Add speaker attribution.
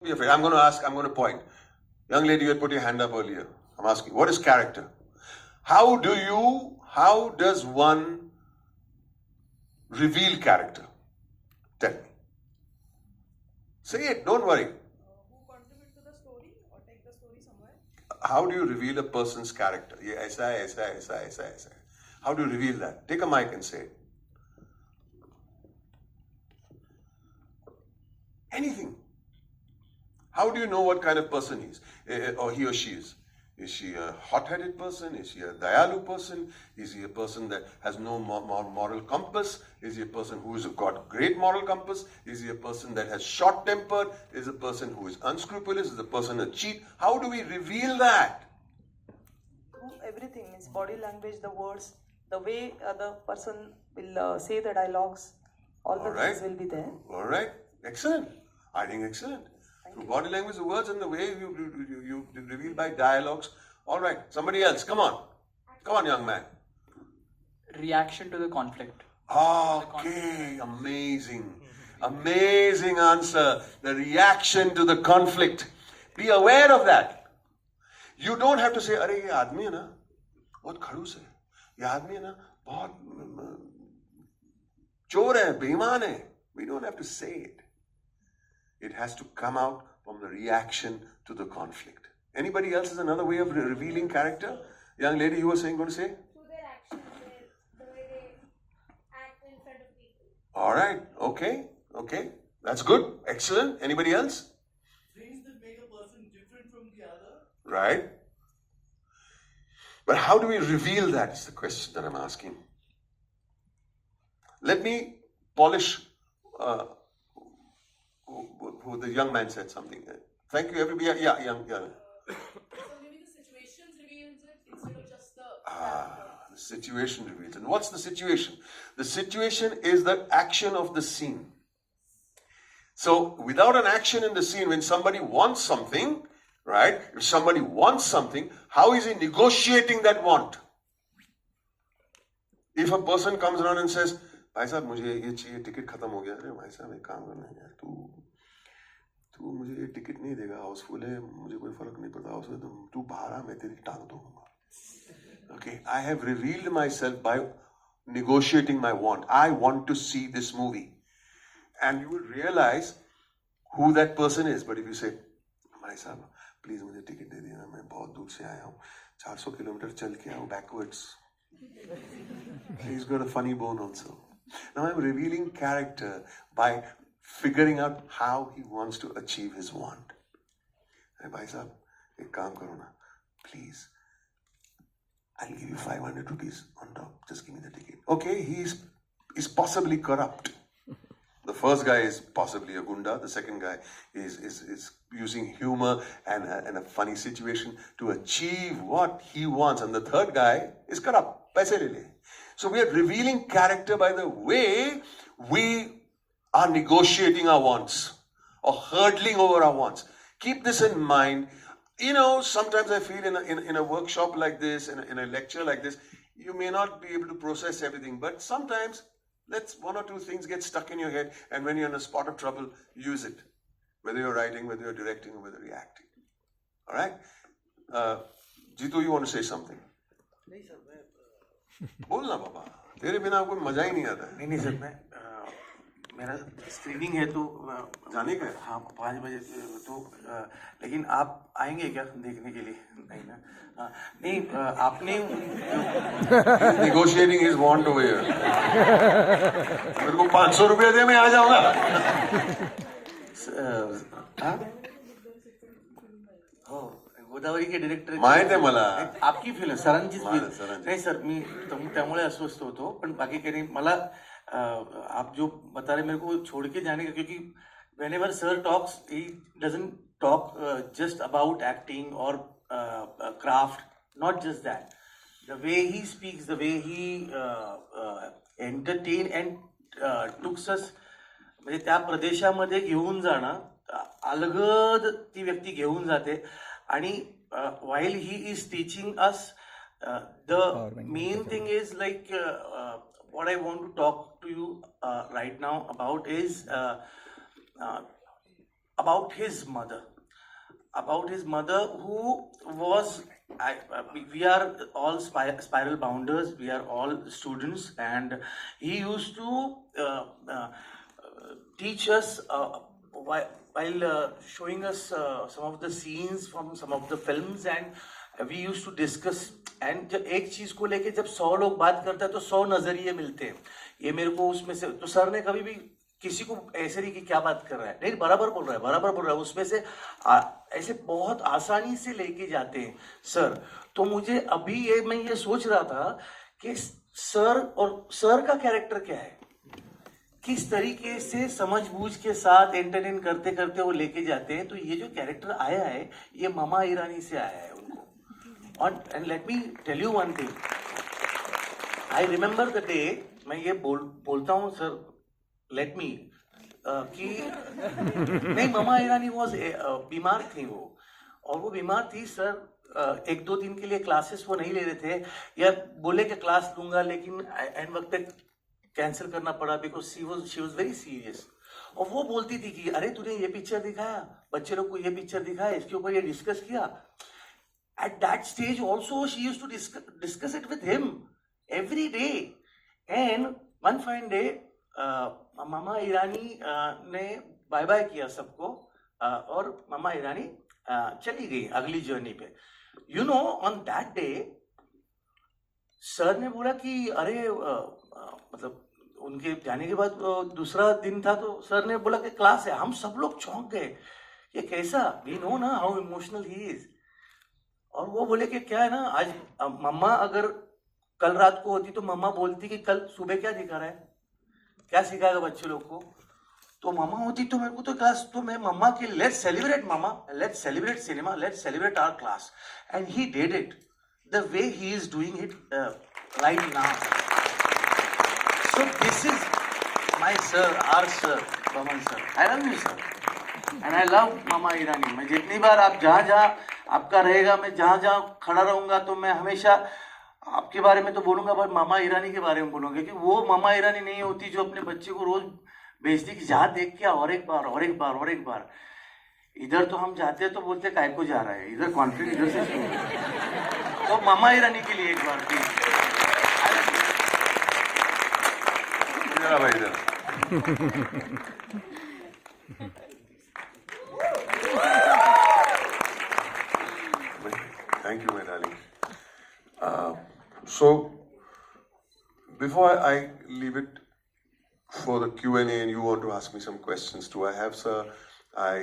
Speaker 1: Be afraid. I'm going to point. Young lady, you had put your hand up earlier. I'm asking, what is character? How does one reveal character? Tell me. Say it, don't worry.
Speaker 2: Who contribute to the story or take the story somewhere?
Speaker 1: How do you reveal a person's character? Yeah, ऐसा. How do you reveal that? Take a mic and say it. Anything. How do you know what kind of person he is, or he or she is? Is she a hot-headed person? Is she a dayalu person? Is he a person that has no moral compass? Is he a person who has got great moral compass? Is he a person that has short temper? Is a person who is unscrupulous? Is a person a cheat? How do we reveal that?
Speaker 2: Through everything, means body language, the words, the way the person will say the dialogues, all the things will be there.
Speaker 1: All right, excellent. I think excellent. Through body language, the words and the way you reveal by dialogues. All right, somebody else, come on. Come on, young man.
Speaker 3: Reaction to the conflict.
Speaker 1: Okay, amazing. Amazing answer. The reaction to the conflict. Be aware of that. You don't have to say, अरे ये आदमी है ना बहुत खड़ूस है, ये आदमी है ना बहुत चोर है, बेईमान है. We don't have to say it. It has to come out from the reaction to the conflict. Anybody else is another way of revealing character? Young lady, you were saying, going to say?
Speaker 4: Through their actions, the way they act in front of people.
Speaker 1: All right, okay. That's good, excellent. Anybody else?
Speaker 5: Things that make a person different from the other.
Speaker 1: Right. But how do we reveal that is the question that I'm asking. Let me polish who the young man said something. Thank you, everybody. Yeah.
Speaker 4: So maybe the situation reveals it instead of just the
Speaker 1: The situation reveals. And what's the situation? The situation is the action of the scene. So without an action in the scene, when somebody wants something, right? If somebody wants something, how is he negotiating that want? If a person comes around and says, भाई साहब मुझे ये चाहिए, ticket खत्म हो गया. अरे भाई साहब एक काम करना है यार, तू मुझे ये टिकट नहीं देगा, हाउसफुल है, मुझे कोई फर्क नहीं पड़ता, हाउसफुल तू बाहर आ, मैं तेरी टांग दूंगा. Okay, I have revealed myself by negotiating my want. I want to see this movie. And you will realize who that person is. But if you say, भाई साहब प्लीज मुझे टिकट दे देना, मैं बहुत दूर से आया हूँ, 400 किलोमीटर चल के आया हूँ backwards. He's got a funny bone also. Now I'm revealing character by figuring out how he wants to achieve his want. Hey, bhai sahab, ek kaam karo na, please. I'll give you 500 rupees on top. Just give me the ticket. Okay, he's possibly corrupt. The first guy is possibly a gunda. The second guy is using humor and a funny situation to achieve what he wants. And the third guy is corrupt. Paise le le. So we are revealing character by the way we are negotiating our wants or hurdling over our wants. Keep this in mind. You know, sometimes I feel in a workshop like this, in a lecture like this, you may not be able to process everything, but sometimes one or two things get stuck in your head, and when you're in a spot of trouble, use it. Whether you're writing, whether you're directing, or whether you're acting. All right? Jitu, you want to say something?
Speaker 5: नहीं sir, मैं
Speaker 1: बोलना बाबा, तेरे बिना कोई मजा ही नहीं आता है.
Speaker 5: नहीं सर, मैं मेरा स्क्रीनिंग है तो
Speaker 1: जाने का है?
Speaker 5: हाँ 5 बजे तो लेकिन आप आएंगे क्या देखने के लिए? नहीं ना, नहीं आपने
Speaker 1: Negotiating his want over here. मेरे को 500 रुपया दे, मैं आ जाऊंगा.
Speaker 5: हो गोदावरी के डायरेक्टर
Speaker 1: माहित आहे मला.
Speaker 5: आपकी फिल्म सरांचीच
Speaker 1: सरांची.
Speaker 5: फिल्म नाही सर, मी त्यामुळे अस्वस्थ होतो, पण बाकी काही नाही. मला आप जो बता रहे मेरे को छोड़ के जाने का, क्योंकि whenever sir talks, he doesn't talk just about acting or craft, not just that. The way he speaks, the way he entertain and took us, म्हणजे त्या प्रदेशामध्ये घेऊन जाणं, अलगद ती व्यक्ती घेऊन जाते. आणि while he is teaching us, the main thing is like what I want to talk to you right now about is about his mother. About his mother, who was, we are all spiral bounders, we are all students, and he used to teach us while showing us some of the scenes from some of the films, and we used to discuss. and जब एक चीज को लेके जब 100 लोग बात करते हैं तो 100 नजरिए मिलते हैं. ये मेरे को उसमें से, तो सर ने कभी भी किसी को ऐसे नहीं कि क्या बात कर रहा है, नहीं बराबर बोल रहा है, बराबर बोल रहा है, उसमें से ऐसे बहुत आसानी से लेके जाते हैं सर. तो मुझे अभी मैं ये सोच रहा था कि सर और सर का कैरेक्टर क्या है, किस तरीके से समझबूझ के साथ एंटरटेन करते करते वो लेके जाते हैं. तो ये जो कैरेक्टर आया है ये मामा ईरानी से आया है उनको. और and let me tell you one thing, I remember the day, मैं ये बोलता हूँ सर, लेट मी कि नहीं, मामा ईरानी वॉज बीमार थी वो, और वो बीमार थी सर. 1-2 दिन के लिए क्लासेस वो नहीं ले रहे थे, या बोले कि क्लास लूंगा, लेकिन एंड वक्त पे कैंसिल करना पड़ा because she was very serious. और वो बोलती थी कि अरे तूने ये पिक्चर दिखाया, बच्चे लोग को ये पिक्चर दिखाया, इसके ऊपर ये डिस्कस किया. At that stage also she used to discuss it with him every day. And one fine day Mama Irani ने बाय बाय किया सबको, और मामा ईरानी चली गई अगली जर्नी पे. You know, on that day sir ने बोला कि अरे मतलब उनके जाने के बाद दूसरा दिन था, तो सर ने बोला कि क्लास है. हम सब लोग चौंक गए, ये कैसा, वी नो ना हाउ इमोशनल ही इज. और वो बोले कि क्या है ना, आज मम्मा अगर कल रात को होती तो मम्मा बोलती कि कल सुबह क्या दिखा रहा है, क्या सिखाएगा बच्चे लोग को. तो मम्मा होती तो मेरे को तो क्लास, तो मैं मम्मा के लेट्स सेलिब्रेट मामा, let's celebrate cinema, let's celebrate our class. And he did it the way he is doing it right now. So this is my sir, our sir, Baman sir. I love you sir, and I love Mama Irani. मैं जितनी बार आप जहाँ जहाँ आपका रहेगा, मैं जहाँ जहाँ खड़ा रहूँगा, तो मैं हमेशा आपके बारे में तो बोलूँगा, पर मामा ईरानी के बारे में बोलूँगा, कि वो मामा ईरानी नहीं होती जो अपने बच्चे को रोज भेजती कि जहाँ देख के और एक बार और एक बार और एक बार. इधर तो हम जाते हैं तो बोलते काय को जा रहा है, इधर कॉन्फ्लिक्ट इधर से शुरू है. तो मामा ईरानी के लिए एक बार please.
Speaker 1: Thank you, my darling. So, before I leave it for the Q&A and you want to ask me some questions too, I have, sir, I